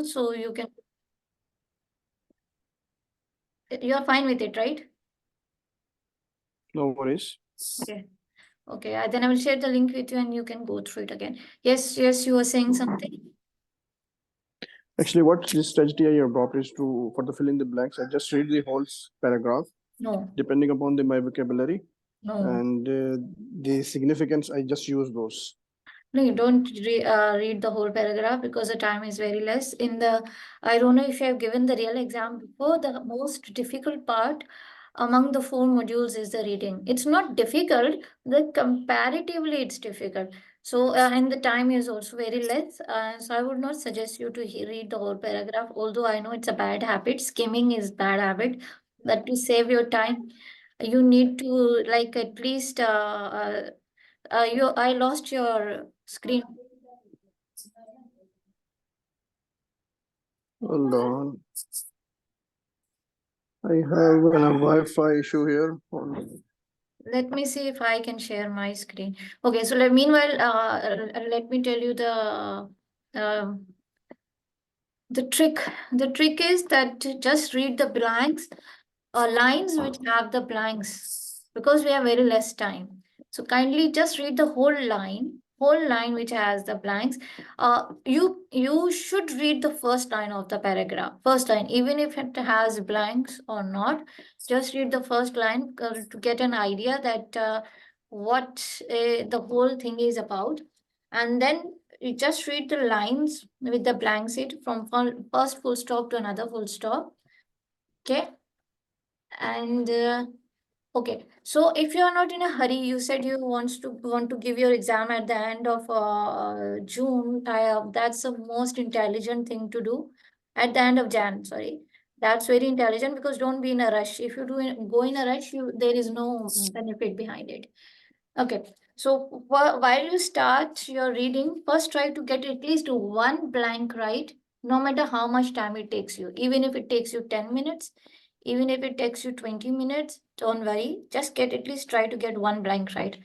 so you can. You are fine with it, right? No worries. Okay. Okay. Then I will share the link with you, and you can go through it again. Yes. Yes. You were saying something. Actually, what this strategy I adopt is to for the fill in the blanks. I just read the whole paragraph, No. depending upon my vocabulary No. and the significance. I just use those. No, you don't read the whole paragraph because the time is very less. I don't know if you have given the real exam before. The most difficult part among the 4 modules is the reading. It's not difficult, but comparatively it's difficult. So, and the time is also very less. So I would not suggest you to read the whole paragraph, although I know it's a bad habit. Skimming is bad habit, but to save your time, you need to like at least I lost your screen. Hold on. I have a Wi-Fi issue here. Hold on. Let me see if I can share my screen. Okay, so meanwhile, let me tell you um the trick. The trick is that just read the blanks lines which have the blanks because we have very less time. So kindly just read the whole line which has the blanks. You should read the first line of the paragraph, first line, even if it has blanks or not. Just read the first line to get an idea that what the whole thing is about, and then you just read the lines with the blank sheet from first full stop to another full stop. Okay. And okay, so if you are not in a hurry, you said you want to give your exam at the end of June. That's the most intelligent thing to do. At the end of Jan, sorry, that's very intelligent because don't be in a rush. If you go in a rush, there is no benefit behind it. Okay, so while you start your reading, first try to get at least one blank right, no matter how much time it takes you. Even if it takes you 10 minutes, even if it takes you 20 minutes, don't worry. Just at least try to get one blank right.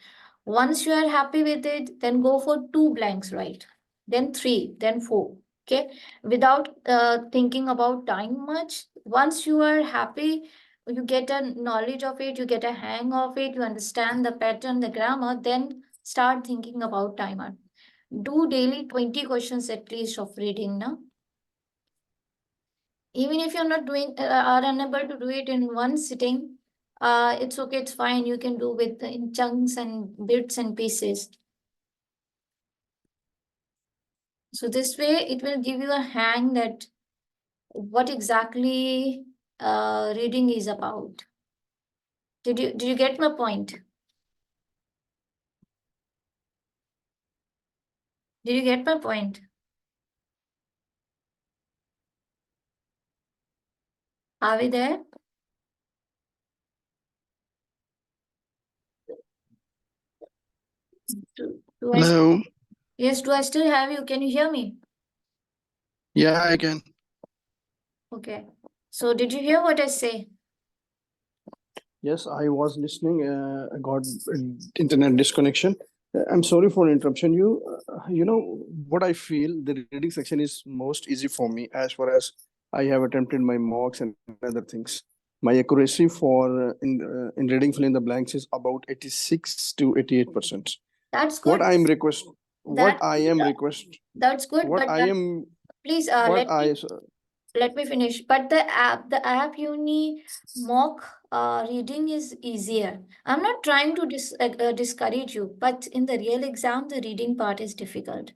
Once you are happy with it, then go for 2 blanks right, then 3, then 4. Okay, without thinking about time much. Once you are happy, you get a knowledge of it, you get a hang of it, you understand the pattern, the grammar, then start thinking about timer. Do daily 20 questions at least of reading now. Even if you're not doing are unable to do it in one sitting, it's okay, it's fine. You can do with in chunks and bits and pieces. So this way it will give you a hang that what exactly reading is about. Did you get my point? Did you get my point? Are we there? Hello. Yes, do I still have you? Can you hear me? Yeah, I can. Okay. So did you hear what I say? Yes, I was listening. I got internet disconnection. I'm sorry for interruption. You know what I feel. The reading section is most easy for me as far as I have attempted my mocks and other things. My accuracy for in reading fill in the blanks is about 86 to 88%. That's good. What I am request. What I am request. That's good. What But I am. please What I. let me finish. But the app uni mock reading is easier. I'm not trying to discourage you, but in the real exam, the reading part is difficult.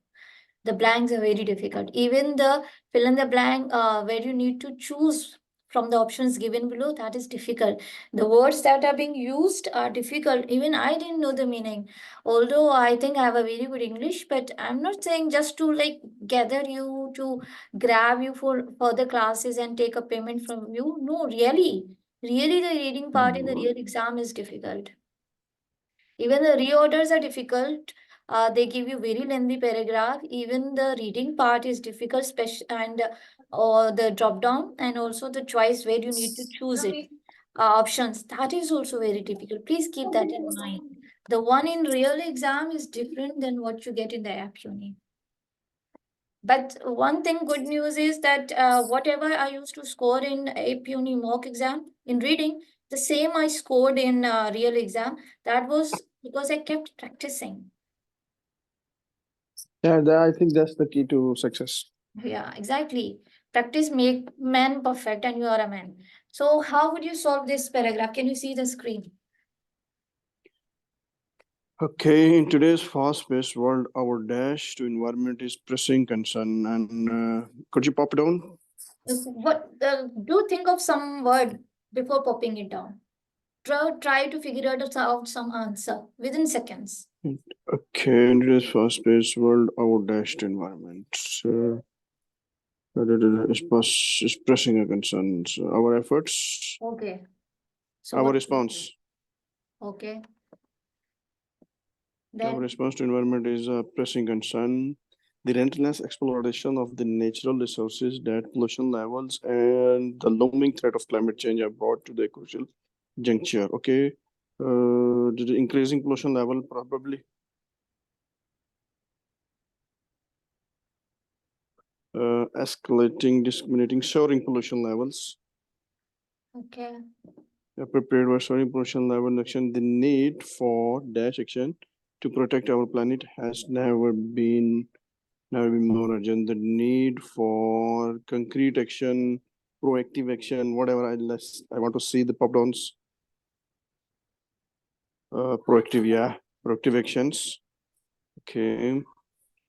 The blanks are very difficult. Even the fill in the blank where you need to choose from the options given below, that is difficult. The words that are being used are difficult. Even I didn't know the meaning. Although I think I have a very good English, but I'm not saying just to like gather you to grab you for further classes and take a payment from you. No, really. Really, the reading part in the real exam is difficult. Even the reorders are difficult. They give you very lengthy paragraph. Even the reading part is difficult, and the drop down and also the choice where you need to choose it. Options, that is also very difficult. Please keep that in mind. The one in real exam is different than what you get in the app uni. But one thing good news is that whatever I used to score in AP Uni mock exam in reading, the same I scored in real exam. That was because I kept practicing. Yeah, I think that's the key to success. Yeah, exactly. Practice make man perfect, and you are a man. So how would you solve this paragraph? Can you see the screen? Okay, in today's fast-paced world, our dash to environment is pressing concern. And could you pop it down? What do think of some word before popping it down. Try to figure out some answer within seconds. Okay, in today's fast-paced world, our dash to environment is pressing a concern. So our efforts, Okay. So our what? response, Okay. our Then response to environment is a pressing concern. The relentless exploration of the natural resources, that pollution levels, and the looming threat of climate change are brought to the crucial juncture. Okay, the increasing pollution level probably escalating, discriminating, soaring pollution levels. okay. Prepared by soaring pollution level action. The need for dash action to protect our planet has never been more urgent. The need for concrete action, proactive action, whatever. I want to see the pop downs. Proactive actions. Okay.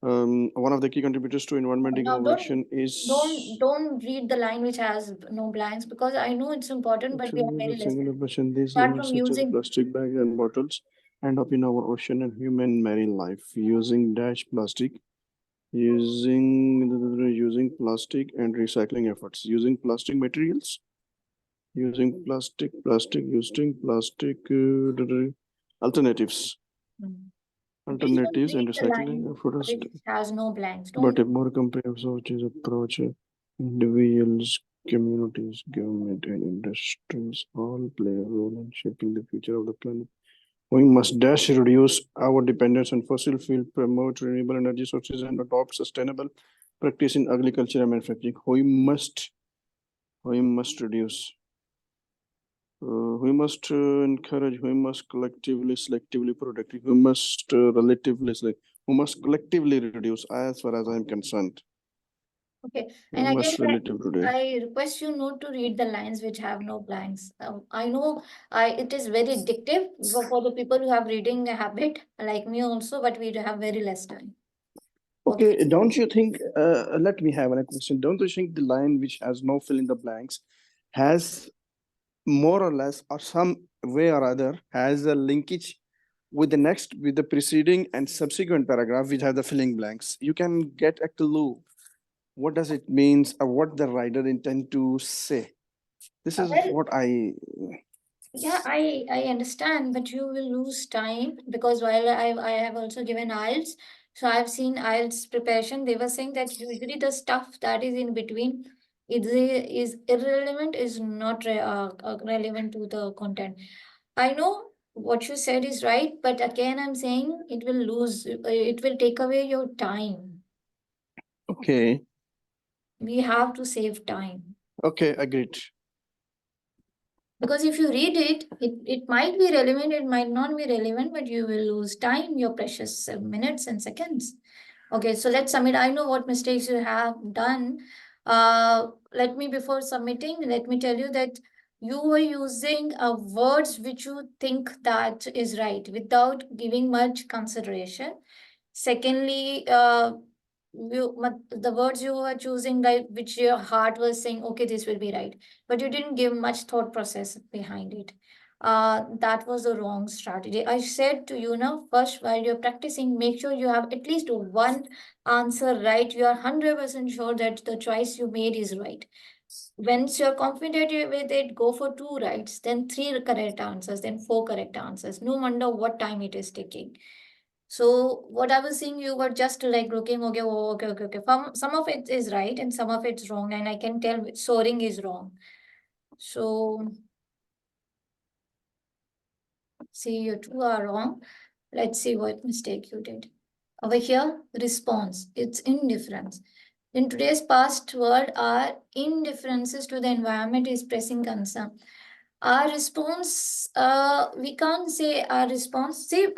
One of the key contributors to environment Now degradation is don't read the line which has no blanks, because I know it's important, but we are very less. single person. These Apart limits, from such as using, plastic bags and bottles, end up in our ocean and human marine life. Using dash plastic, using plastic and recycling efforts, using plastic materials, using plastic alternatives, please don't and read the recycling line efforts. which has no blanks. But Don't. a more comprehensive approach, individuals, communities, government, and industries all play a role in shaping the future of the planet. We must dash reduce our dependence on fossil fuel, promote renewable energy sources, and adopt sustainable practice in agriculture and manufacturing. We must reduce. We must encourage. We must collectively, selectively protect. We must relatively, we must collectively reduce. As far as I am concerned, Okay. we And again, must relative today. I request you not to read the lines which have no blanks. I know it is very addictive for the people who have reading habit, like me also, but we have very less time. Okay. Okay, don't you think? Let me have a question. Don't you think the line which has no fill in the blanks has more or less, or some way or other, has a linkage with the preceding and subsequent paragraph which have the filling blanks? You can get a clue. What does it means, or what the writer intend to say? This is Well, what I. yeah, I understand, but you will lose time, because while I have also given IELTS, so I've seen IELTS preparation. They were saying that usually the stuff that is in between is irrelevant, is not relevant to the content. I know what you said is right, but again, I'm saying it will take away your time. Okay. We have to save time. Okay, agreed. Because if you read it might be relevant, it might not be relevant, but you will lose time, your precious minutes and seconds. Okay, so let's submit. I know what mistakes you have done. Let me, before submitting, let me tell you that you were using words which you think that is right without giving much consideration. Secondly, the words you were choosing, like which your heart was saying, okay, this will be right, but you didn't give much thought process behind it. That was the wrong strategy. I said to you now, first, while you're practicing, make sure you have at least one answer right. You are 100% sure that the choice you made is right. Once you're confident with it, go for two rights, then three correct answers, then four correct answers. No wonder what time it is taking. So what I was saying, you were just like looking, okay, oh, okay. Some of it is right and some of it's wrong, and I can tell soaring is wrong. So see, you two are wrong. Let's see what mistake you did. Over here, response, it's indifference. In today's past world, our indifferences to the environment is pressing concern. Our response, we can't say our response. See,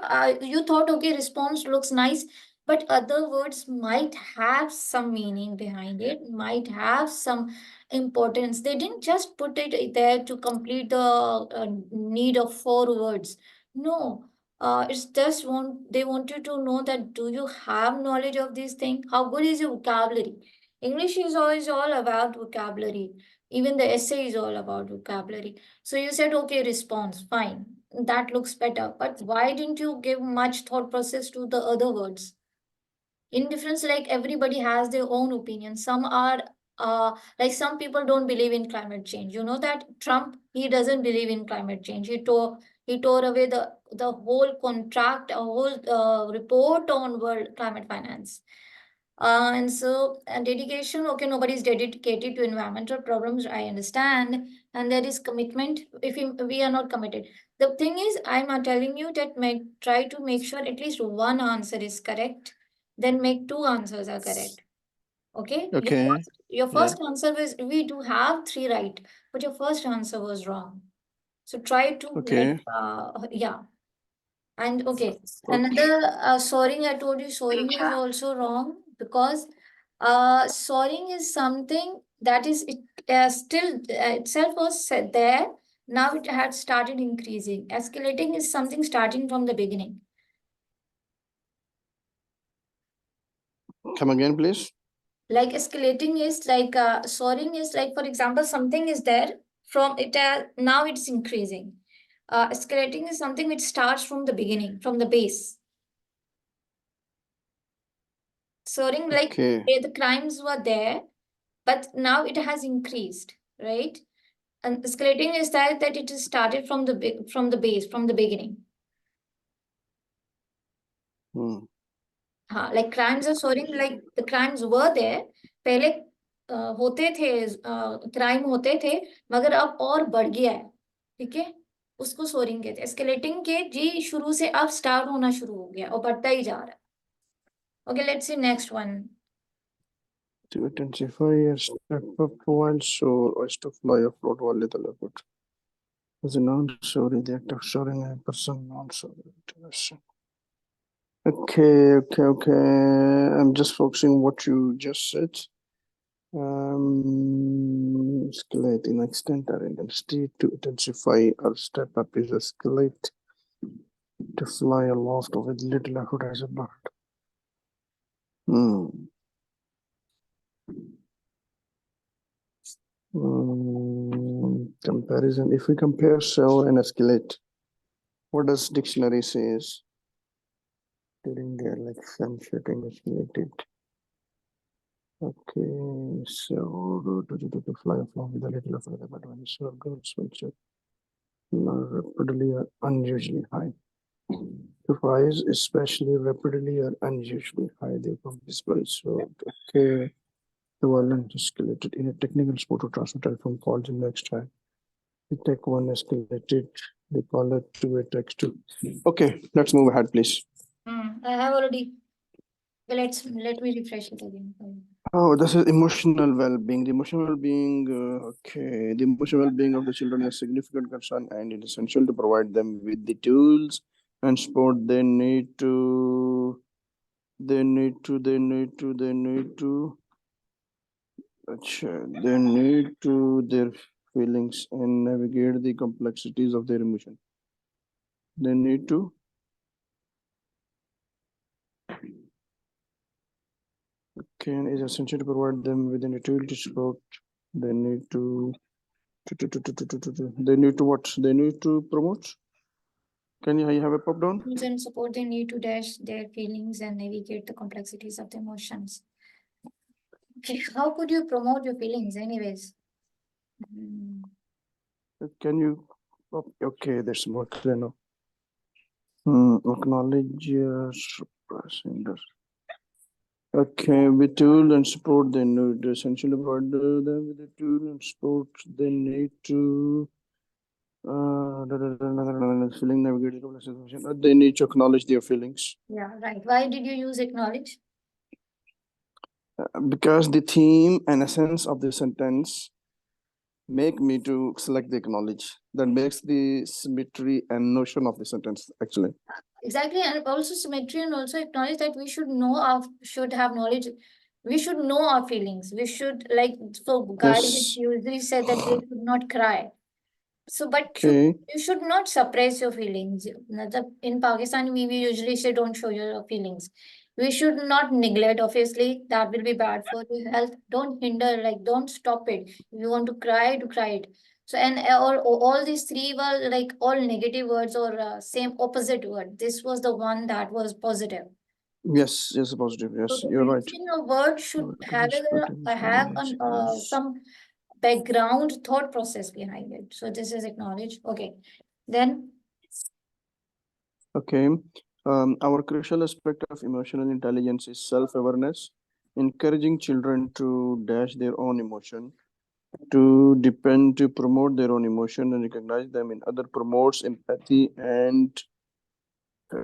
you thought, okay, response looks nice, but other words might have some meaning behind it, might have some importance. They didn't just put it there to complete the need of 4 words. No, it's just they want you to know that do you have knowledge of this thing? How good is your vocabulary? English is always all about vocabulary. Even the essay is all about vocabulary. So you said, okay, response, fine. That looks better. But why didn't you give much thought process to the other words? Indifference, like everybody has their own opinion. Some are like some people don't believe in climate change. You know that Trump, he doesn't believe in climate change. He tore away the whole contract, a whole report on world climate finance. And dedication, okay, nobody is dedicated to environmental problems, I understand. And there is commitment if we are not committed. The thing is, I'm telling you that try to make sure at least one answer is correct, then make 2 answers are correct. Okay? Okay. Your Yeah. first answer was, we do have 3 right, but your first answer was wrong. So try to Okay. yeah. And okay, Okay. another soaring, I told you soaring is also wrong because soaring is something that is still itself was set there. Now it had started increasing. Escalating is something starting from the beginning. Come again, please. Like escalating is like soaring is like, for example, something is there from it, now it's increasing. Escalating is something which starts from the beginning, from the base. Soaring, like Okay. the crimes were there, but now it has increased, right? And escalating is that it is started from from the base, from the beginning. Hmm. हाँ, like crimes are soaring, like the crimes were there. पहले होते थे, crime होते थे, मगर अब और बढ़ गया है, ठीक है? उसको सोरिंग कहते हैं। एस्केलेटिंग के जी शुरू से अब स्टार्ट होना शुरू हो गया और बढ़ता ही जा रहा है। Okay, let's see next one. To intensify a step up while shore or to fly afloat while little effort. As a noun, sorry, the act of soaring a person, non sorry. Okay. I'm just focusing what you just said. Escalate in extent or intensity. To intensify or step up is escalate. To fly aloft with little effort as a bird. Comparison. If we compare soar and escalate, what does dictionary says? During their like sun setting escalated. Okay, so to fly along with a little of the but when soar goes which are rapidly or unusually high. To rise especially rapidly or unusually high, they become visible. So okay. The violent escalated in a technical sport to transfer telephone calls in next time. The tech one escalated, they call it to a text two. Okay, let's move ahead, please. I have already. Let me refresh it again. Oh, this is emotional well-being. The emotional well-being, okay. The emotional well-being of the children is a significant concern, and it is essential to provide them with the tools and support they need to. They need to their feelings and navigate the complexities of their emotion. They need to. Okay, and is essential to provide them with a tool to support. They need to. They need to what? They need to promote. Can you have a pop down? And support they need to dash their feelings and navigate the complexities of the emotions. Okay, how could you promote your feelings, anyways? Can you? Okay, there's more clear now. Acknowledge your suppressing this. Okay, with tool and support, they need essentially provide them with the tool and support. They need to feeling navigate the situation. They need to acknowledge their feelings. Yeah, right. Why did you use acknowledge? Because the theme and essence of the sentence make me to select the acknowledge. That makes the symmetry and notion of the sentence actually. Exactly, and also symmetry, and also acknowledge that we should know our should have knowledge. We should know our feelings. We should, like, for guys, it's Yes. usually said that they should not cry. So, but Okay. you should not suppress your feelings. In Pakistan, we usually say don't show your feelings. We should not neglect, obviously, that will be bad for your health. Don't hinder, like, don't stop it. If you want to cry, to cry it. So, and all these three were like all negative words or same opposite word. This was the one that was positive. Yes, yes, positive. So Yes, the you're right. using of words should have Yes, some background thought process behind it. So this is acknowledge. Okay. Then okay. Our crucial aspect of emotional intelligence is self-awareness, encouraging children to dash their own emotion, to promote their own emotion and recognize them in other promotes empathy and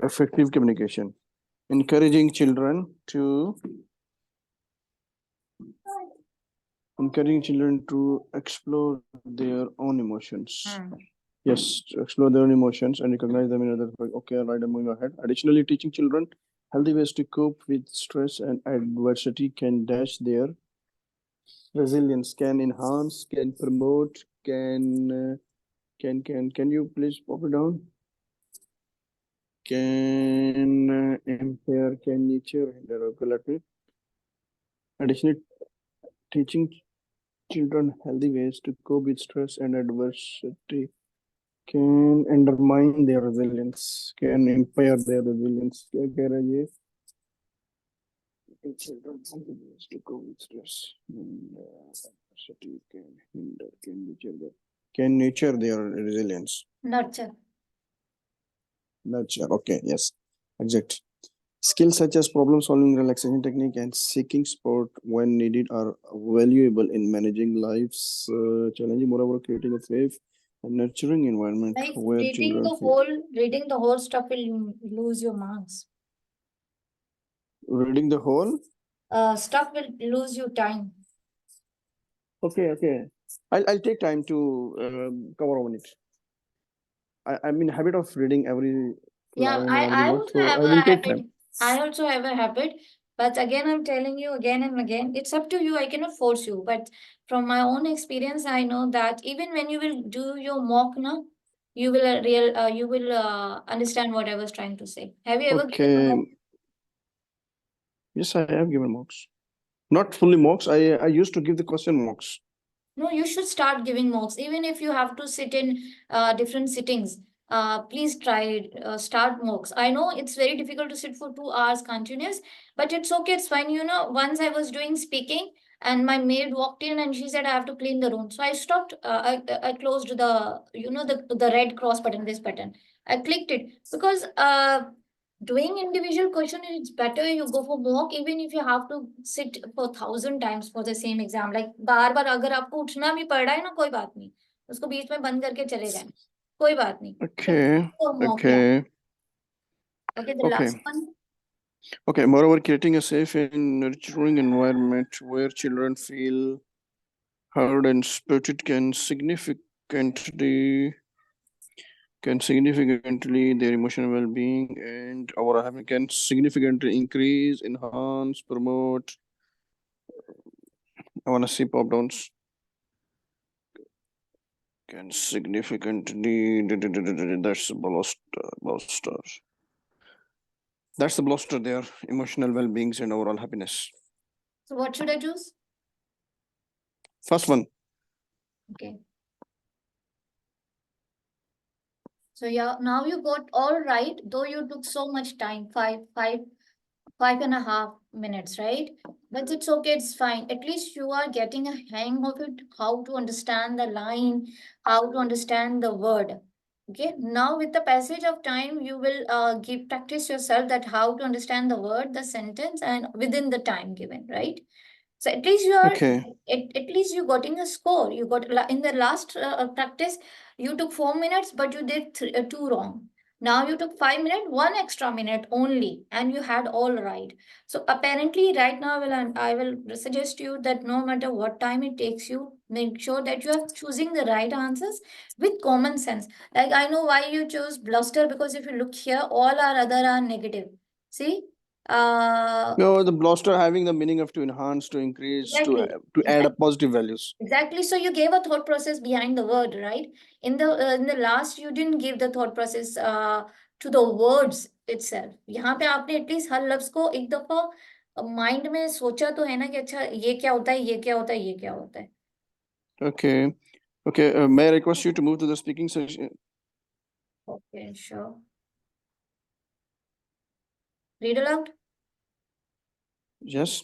effective communication. Encouraging children to explore their own emotions. Yes, to explore their own emotions and recognize them in other. Okay, all right, I'm moving ahead. Additionally, teaching children healthy ways to cope with stress and adversity can dash their resilience, can enhance, can promote, can you please pop it down? Can impair, can nature hinder? Okay, let me. Additionally, teaching children healthy ways to cope with stress and adversity can undermine their resilience, can impair their resilience. क्या कह रहा है ये? Children healthy ways to cope with stress and adversity can hinder, can nature their resilience. nurture. Nurture. Okay, yes, exact. Skills such as problem solving, relaxation technique, and seeking support when needed are valuable in managing life's challenging, moreover, creating a safe and nurturing environment Like where children feel. reading the whole stuff will lose your marks. Reading the whole. Stuff will lose you time. Okay, okay. I'll take time to cover on it. I'm in habit of reading every Yeah, line or every I word, also so have I a will take habit. time. I also have a habit, but again, I'm telling you again and again, it's up to you. I cannot force you. But from my own experience, I know that even when you will do your mock now, you will understand what I was trying to say. Have you ever given a Okay. mock? Yes, I have given marks. Not fully marks. I used to give the question marks. No, you should start giving mocks, even if you have to sit in different sittings. Please try it. Start mocks. I know it's very difficult to sit for 2 hours continuous, but it's okay. It's fine. You know, once I was doing speaking, and my maid walked in, and she said I have to clean the room. So I stopped. I closed the the red cross button, this button. I clicked it because doing individual question, it's better you go for mock even if you have to sit for 1,000 times for the same exam. Like बार बार अगर आपको उठना भी पड़ रहा है ना, कोई बात नहीं, उसको बीच में बंद करके चले जाएं, कोई बात नहीं. Okay. So mock, yeah. Okay. Okay, the Okay. last one. Okay. Moreover, creating a safe and nurturing environment where children feel heard and supported can significantly their emotional well-being and our having can significantly increase, enhance, promote. I want to see pop downs. Can significantly. That's bluster. That's the bluster there. Emotional well-beings and overall happiness. So what should I choose? First one. Okay. So yeah, now you got all right, though you took so much time, 5.5 minutes, right? But it's okay, it's fine. At least you are getting a hang of it, how to understand the line, how to understand the word. Okay, now with the passage of time, you will give practice yourself that how to understand the word, the sentence, and within the time given, right? So at least you are Okay. at least you getting a score. You got in the last practice, you took 4 minutes, but you did two wrong. Now you took 5 minutes, 1 extra minute only, and you had all right. So apparently, right now, I will suggest you that no matter what time it takes you, make sure that you are choosing the right answers with common sense. Like I know why you chose bluster, because if you look here, all our other are negative. See, No, the blaster having the meaning of to enhance, to increase, exactly. to add up positive values. Exactly. So you gave a thought process behind the word, right? In the last, you didn't give the thought process to the words itself. यहाँ पे आपने at least हर लफ्ज को एक दफा mind में सोचा तो है ना कि अच्छा ये क्या होता है, ये क्या होता है, ये क्या होता है. Okay. Okay. May I request you to move to the speaking session? Okay, sure. Read aloud Yes.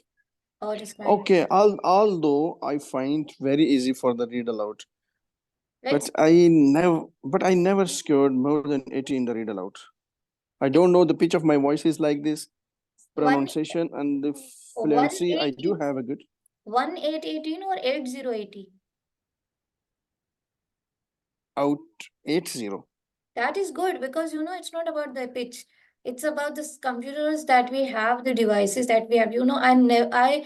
or describe. Okay. Although I find very easy for the read aloud, Let's. but I never scored more than 80 in the read aloud. I don't know, the pitch of my voice is like this, One pronunciation and the one fluency. I eight do have a good 18 or 8080. out 80. That is good because it's not about the pitch. It's about the computers that we have, the devices that we have. I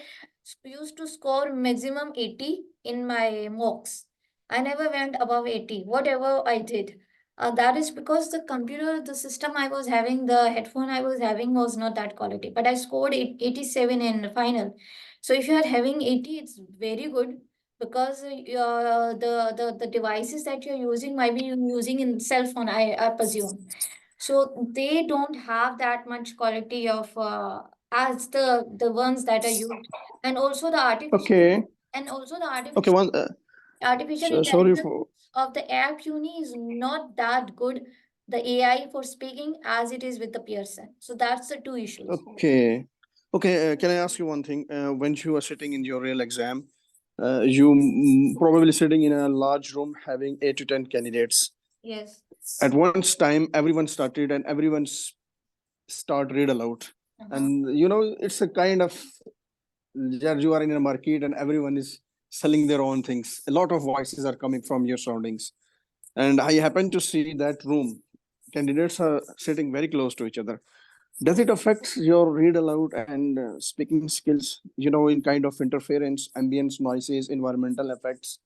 used to score maximum 80 in my mocks. I never went above 80, whatever I did. That is because the computer, the system I was having, the headphone I was having was not that quality. But I scored 87 in the final. So if you are having 80, it's very good because the devices that you're using might be using in cell phone, I presume. So they don't have that much quality of as the ones that are used. And also the artificial Okay. and also the Okay. artificial Sorry intelligence for. of the app uni is not that good, the AI for speaking, as it is with the Pearson. So that's the two issues. Okay. Okay. Can I ask you one thing? When you are sitting in your real exam, you probably sitting in a large room having 8 to 10 candidates. Yes. At once time, everyone started and start read aloud. And it's a kind of, you are in a market and everyone is selling their own things. A lot of voices are coming from your surroundings. And I happen to see that room. Candidates are sitting very close to each other. Does it affect your read aloud and speaking skills, in kind of interference, ambience, noises, environmental effects?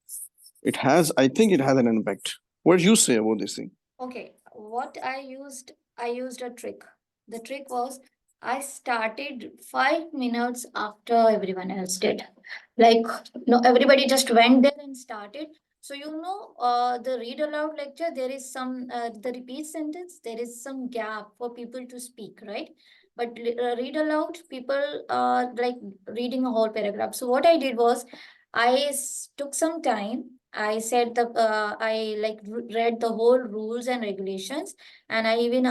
I think it has an impact. What do you say about this thing? Okay, what I used a trick. The trick was I started 5 minutes after everyone else did. Like, no, everybody just went there and started. So, the read aloud lecture, there is the repeat sentence, there is some gap for people to speak, right? But read aloud, people are like reading a whole paragraph. So, what I did was took some time. I like read the whole rules and regulations, and I even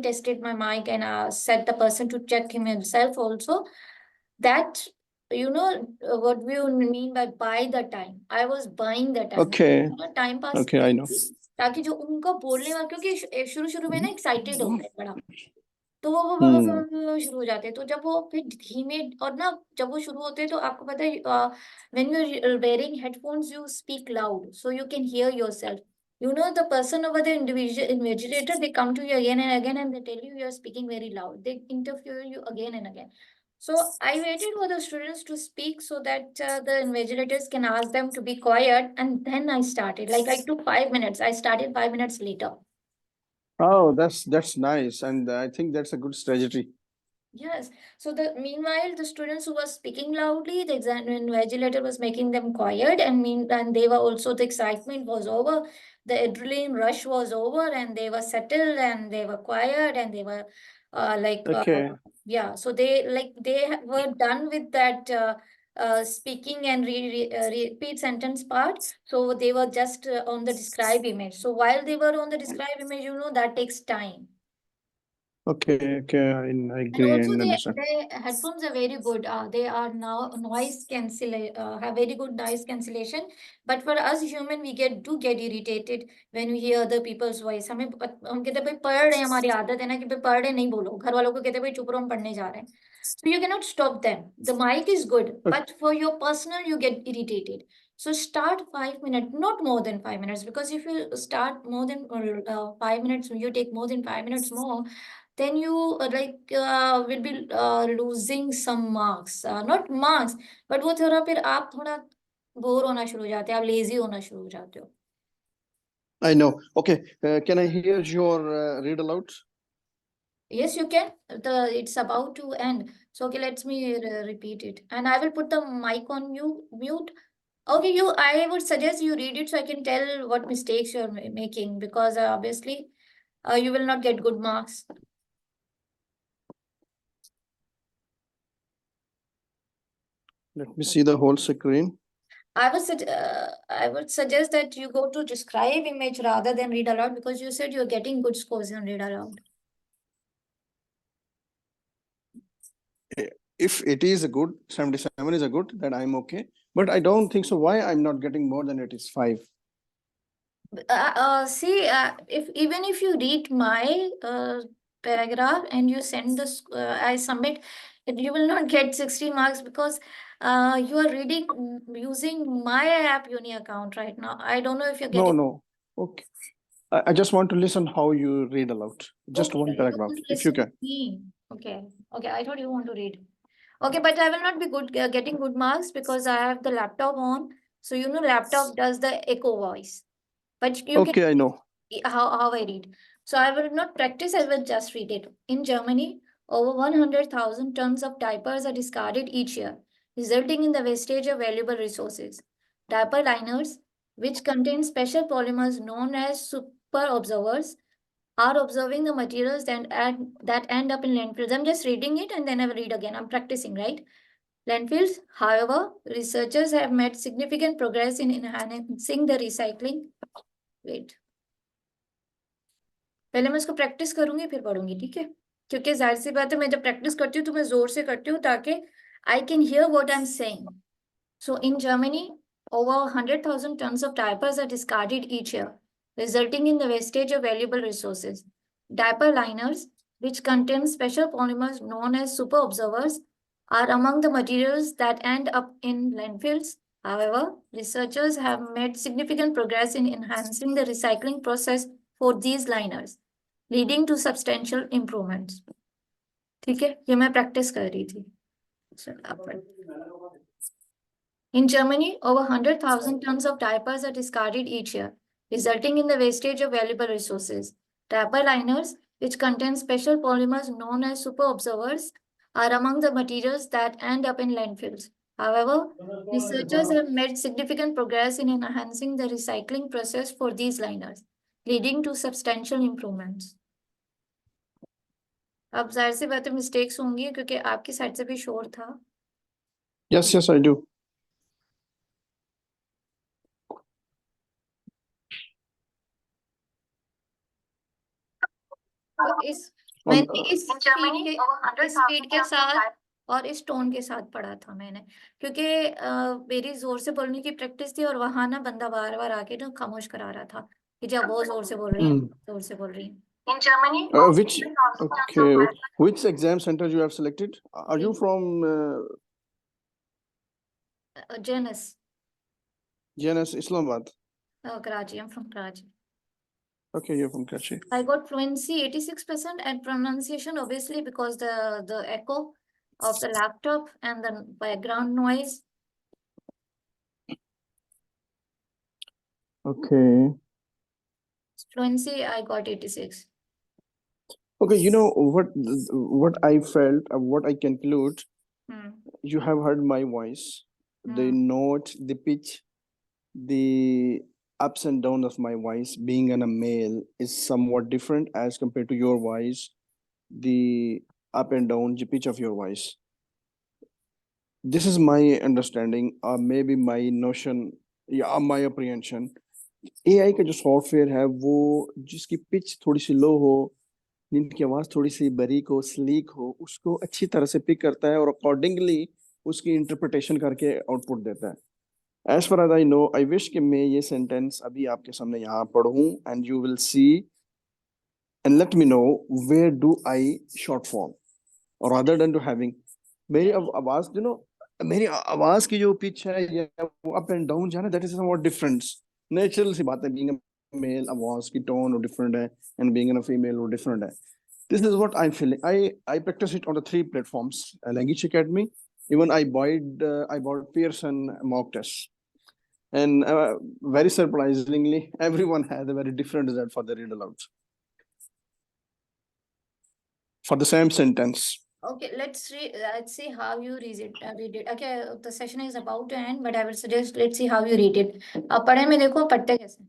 tested my mic and set the person to check himself also. That what we mean by buy the time. I was buying the time. Okay. Time pass Okay, I know. ताकि जो उनका बोलने वाला, क्योंकि शुरू शुरू में ना एक्साइटेड होता है बड़ा, तो Hmm. वो शुरू हो जाते हैं. तो जब वो फिर धीमे और ना जब वो शुरू होते हैं तो आपको पता है when you're wearing headphones you speak loud so you can hear yourself. The person over the individual invigilator, they come to you again and again and they tell you you're speaking very loud. They interview you again and again. So I waited for the students to speak so that the invigilators can ask them to be quiet, and then I started. Like I took 5 minutes. I started 5 minutes later. Oh, that's nice, and I think that's a good strategy. Yes. So meanwhile, the students who were speaking loudly, the exam invigilator was making them quiet, and they were also, the excitement was over, the adrenaline rush was over, and they were settled and they were quiet and they were Okay. yeah. So they were done with that speaking and repeat sentence part. So they were just on the describe image. So while they were on the describe image, that takes time. Okay, okay, I And agree also and the understand. headphones are very good. They are now noise cancel have very good noise cancellation. But for us human, we get irritated when we hear other people's voice. हम कहते हैं भाई पढ़ रहे हैं, हमारी आदत है ना कि भाई पढ़ रहे हैं, नहीं बोलो. घर वालों को कहते हैं भाई चुप रहो, हम पढ़ने जा रहे हैं. So you cannot stop them. The mic is good, Okay. but for your personal, you get irritated. So start 5 minutes, not more than 5 minutes, because if you start more than 5 minutes, you take more than 5 minutes more, then you will be losing some marks. Not marks, but वो थोड़ा फिर आप थोड़ा bore होना शुरू हो जाते हैं, आप लेजी होना शुरू हो जाते हो. I know. Okay. Can I hear your read aloud? Yes, you can. It's about to end. So okay, let me repeat it, and I will put the mic on mute. Okay, I would suggest you read it so I can tell what mistakes you're making, because obviously you will not get good marks. Let me see the whole screen. I would suggest that you go to describe image rather than read aloud, because you said you're getting good scores in read aloud. If it is a good 77 is a good, then I'm okay. But I don't think so. Why I'm not getting more than it is 5? See, if even if you read my paragraph and you send this, I submit, you will not get 60 marks, because you are reading using my app uni account right now. I don't know if you're No, getting. no. Okay. I just want to listen how you read aloud. Just Okay, one you paragraph, want to if you listen to can. me. Okay, okay. I thought you want to read. Okay, but I will not be getting good marks because I have the laptop on. So you know, laptop does the echo voice, but you can Okay, I know. how I read. So I will not practice, I will just read it. In Germany, over 100,000 tons of diapers are discarded each year, resulting in the wastage of valuable resources. Diaper liners, which contain special polymers known as super observers, are observing the materials that end up in landfills. I'm just reading it and then I will read again. I'm practicing, right? Landfills, however, researchers have made significant progress in enhancing the recycling. Wait. पहले मैं इसको practice करूंगी फिर पढ़ूंगी, ठीक है? क्योंकि जाहिर सी बात है, मैं जब प्रैक्टिस करती हूँ तो मैं जोर से करती हूँ ताकि I can hear what I'm saying. So in Germany, over 100,000 tons of diapers are discarded each year, resulting in the wastage of valuable resources. Diaper liners, which contain special polymers known as super observers, are among the materials that end up in landfills. However, researchers have made significant progress in enhancing the recycling process for these liners, leading to substantial improvements. ठीक है, ये मैं practice कर रही थी. In Germany, over 100,000 tons of diapers are discarded each year, resulting in the wastage of valuable resources. Diaper liners, which contain special polymers known as super observers, are among the materials that end up in landfills. However, researchers have made significant progress in enhancing the recycling process for these liners, leading to substantial improvements. अब जाहिर सी बात है mistakes होंगी क्योंकि आपकी side से भी शोर था. Yes, yes, I do. तो मैंने इस स्पीड के साथ और इस टोन के साथ पढ़ा था मैंने, क्योंकि मेरी जोर से बोलने की प्रैक्टिस थी और वहां ना बंदा बार बार आके ना खामोश करा रहा था कि जब वो जोर से बोल रही है, जोर से बोल रही है. In Germany, which exam center you have selected? Are you from JNS, JNS Islamabad? Karachi. I'm from Karachi. Okay, you're from Karachi. I got fluency 86% and pronunciation obviously because the echo of the laptop and the background noise. Okay. Fluency I got 86. Okay, you know what I felt, what I conclude, you have heard my voice, the note, the pitch, the ups and downs of my voice being a male is somewhat different as compared to your voice, the up and down, the pitch of your voice. This is my understanding, or maybe my notion, या my apprehension. AI का जो software है वो जिसकी pitch थोड़ी सी लो हो, जिनकी आवाज थोड़ी सी बारीक हो, स्लीक हो, उसको अच्छी तरह से पिक करता है और अकॉर्डिंगली उसकी इंटरप्रिटेशन करके आउटपुट देता है. As far as I know, I wish कि मैं ये सेंटेंस अभी आपके सामने यहाँ पढ़ूं and you will see and let me know where do I short form, or rather than to having मेरी आवाज मेरी आवाज की जो पिच है या वो अप एंड डाउन जाना, that is what difference. Natural सी बात है, बीइंग अ मेल आवाज की टोन वो डिफरेंट है, एंड बीइंग अ फीमेल वो डिफरेंट है। This is what I'm feeling. I practice it on the 3 platforms: Language Academy. Even I bought Pearson mock tests, and very surprisingly, everyone had a very different result for the read alouds for the same sentence. Okay, let's see how you read it. Okay, the session is about to end, but I will suggest let's see how you read it. अब पढ़े में देखो पढ़ते कैसे।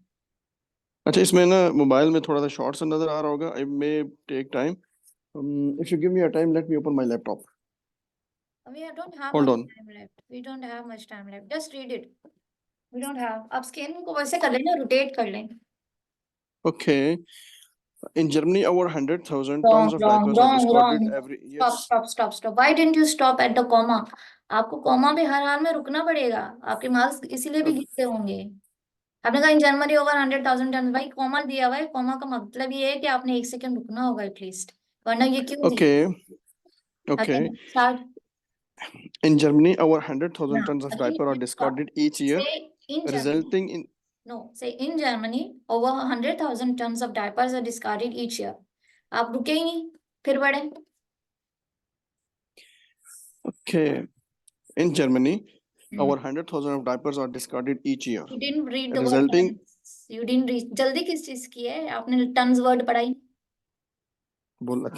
अच्छा, इसमें ना mobile में थोड़ा सा शॉर्ट सा नजर आ रहा होगा। I may take time. If you give me a time, let me open my laptop. We don't have Hold much on. time left. We don't have much time left. Just read it. We don't have. आप screen को वैसे कर लेना, rotate कर लें। Okay. In Germany, over 100,000 Wrong, tons of wrong, diapers are wrong, discarded wrong. every year. Stop. Why didn't you stop at the comma? आपको comma पे हर हाल में रुकना पड़ेगा। आपके मार्क्स इसीलिए भी गिरते होंगे। आपने कहा इन जनवरी ओवर 100,000 टन, भाई कॉमा दिया हुआ है। कॉमा का मतलब ये है कि आपने 1 सेकंड रुकना होगा एटलीस्ट, वरना ये क्यों दी। Okay. Okay. Again start. In Germany, over 100,000 ना tons of again diaper are stop. discarded each year, say in Germany, resulting in. No say in Germany over 100,000 tons of diapers are discarded each year. आप रुके ही नहीं, फिर बढ़े। Okay. In Germany, over 100,000 of diapers are discarded each year, You didn't read the word resulting. tons. You didn't read. जल्दी किस चीज की है, आपने टन्स वर्ड पढ़ा ही। बोला।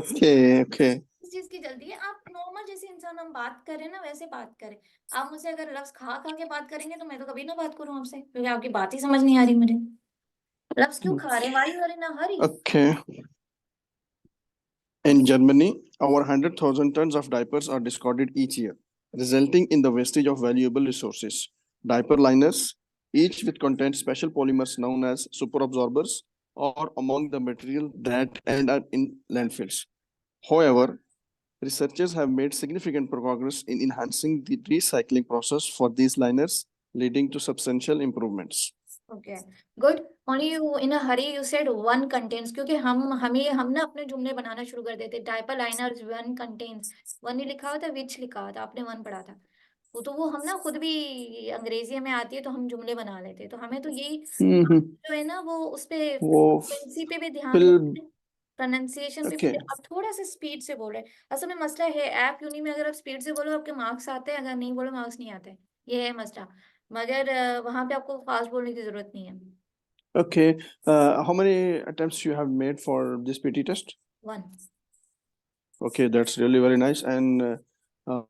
Okay. Okay. किस चीज की जल्दी है। आप नॉर्मल जैसे इंसान हम बात करें ना वैसे बात करें। आप मुझसे अगर लफ्ज खा खा के बात करेंगे तो मैं तो कभी ना बात करूं आपसे, क्योंकि आपकी बात ही समझ नहीं आ रही मुझे। लफ्ज क्यों खा रहे, why are in a hurry. Okay. In Germany, over 100,000 tons of diapers are discarded each year, resulting in the wastage of valuable resources. Diaper liners, each with contain special polymers known as superabsorbers, are among the material that end up in landfills. However, researchers have made significant progress in enhancing the recycling process for these liners, leading to substantial improvements. Okay good. Only you in a hurry you said one contents, क्योंकि हम ना अपने जुमले बनाना शुरू कर देते। Diaper liners one contents, one ही लिखा हुआ था, विच लिखा हुआ था, आपने वन पढ़ा था। वो हम ना खुद भी अंग्रेजी में आती है तो हम जुमले बना लेते हैं। तो हमें तो यही जो है ना वो उस पे वो फ्रीक्वेंसी पे भी ध्यान फिल दें, प्रोनाउंसिएशन पे ओके। भी। आप थोड़ा सा स्पीड से बोल रहे हैं। असल में मसला है ऐप यूनी में, अगर आप स्पीड से बोलो आपके मार्क्स आते हैं, अगर नहीं बोलो मार्क्स नहीं आते। ये है मसला। मगर वहां पे आपको फास्ट बोलने की जरूरत नहीं है। Okay. How many attempts you have made for this PT test? One. Okay, that's really very nice. And